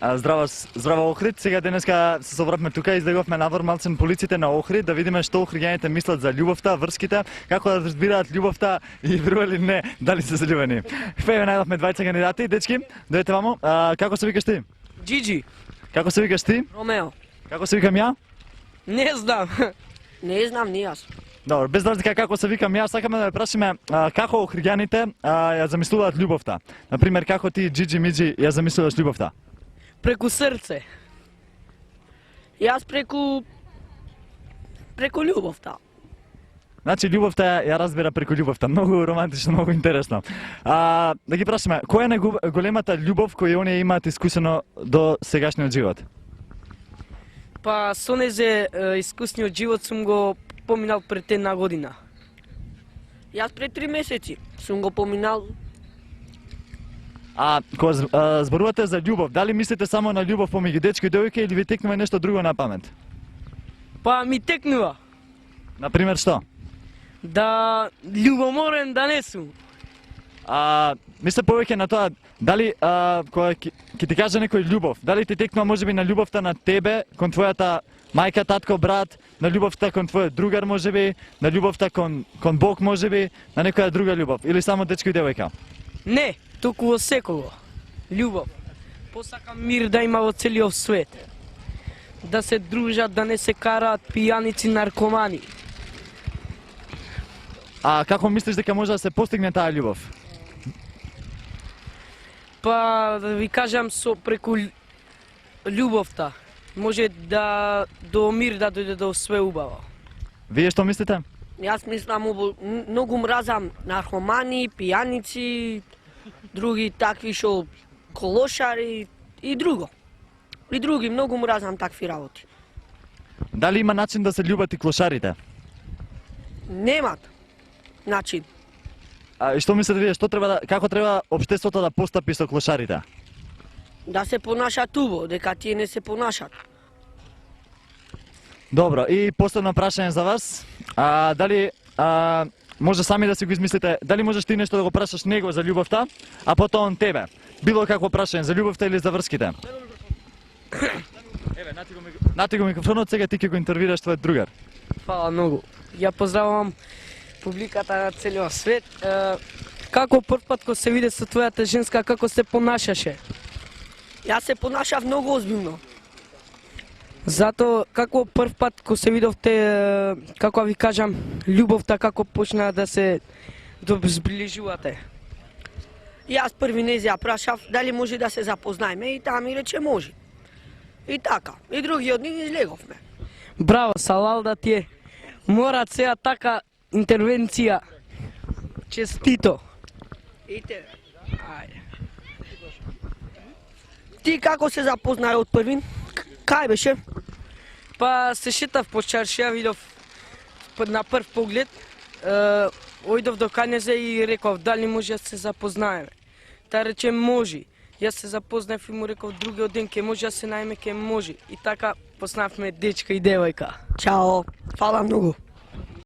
Здрава Охрид. Сега денеска се собравме тука, излеговме навор малце на полиците на Охрид да видиме што охриѓаните мислат за љубовта, врските, како да разбираат љубовта и верували не, дали се заљубени. Еве најдовме двајца кандидати, дечки, дојдете вамо. Како се викаш ти? Джиджи. Како се викаш ти? Ромео. Како се викам ја? Не знам. Не знам ни јас. Добро, без разлика како се викам ја, сакаме да ве прашиме како охриѓаните ја замислуваат љубовта. Например, како ти Джиджи Миджи ја замислуваш љубовта? Преку срце. Јас преку љубовта. Значи љубовта ја разбира преку љубовта. Многу романтично, многу интересно. Да ги прашаме, која е најголемата љубов која оние имаат искусено до сегашниот живот? Па со незе искусниот живот сум го поминал пред една година. Јас пред 3 месеци сум го поминал. Кога зборувате за љубов, дали мислите само на љубов помеѓу дечко и девојка или ви текнува нешто друго на памет? Па ми текнува. Например што? Да љубоморен да не сум. Мисле повеќе на тоа, дали кога ќе ти каже некој љубов, дали ти текнува можеби на љубовта на тебе кон твојата мајка, татко, брат, на љубовта кон твојот другар можеби, на љубовта кон Бог можеби, на некоја друга љубов или само дечко и девојка? Не, туку во секого. Љубов. Посакам мир да има во целиот свет. Да се дружат, да не се караат пијаници, наркомани. Како мислиш дека може да се постигне таа љубов? Па да ви кажам преку љубовта. Може да до мир да дојде до све убаво. Вие што мислите? Јас мислам многу мразам наркомани, пијаници, други такви што колошари и друго. И други многу мразам такви работи. Дали има начин да се љубат и клошарите? Немат начин. И што мислите вие, како треба општеството да постапи со клошарите? Да се понашат убаво, дека тие не се понашат. Добро, и последно прашање за вас. Дали може сами да си го измислите, дали можеш ти нешто да го прашаш него за љубовта, а потоа он тебе? Било какво прашање за љубовта или за врските? Еве, нати го микрофонот, сега ти ќе го интервираш твојот другар. Фала многу. Ја поздравувам публиката на целиот свет. Како прв пат кога се виде со твојата женска, како се понашаше? Јас се понашав многу озбилно. Зато како прв пат кога се видовте, како ви кажам, љубовта како почна да се зближувате? Јас први незе ја прашав дали може да се запознаеме и таа ми рече може. И така, и другиот ден излеговме. Браво, салал да ти е. Мора сега така интервенција. Честито. И тебе. Ајде. Ти како се запознај од првин? Кај беше? Па се шетав по чаршија, видов на прв поглед. Ојдов до Канезе и реков дали може да се запознаеме. Та рече може. Јас се запознав и му реков другиот ден ке може да се најме, ке може. И така поснавме дечка и девојка. Чао, фала многу.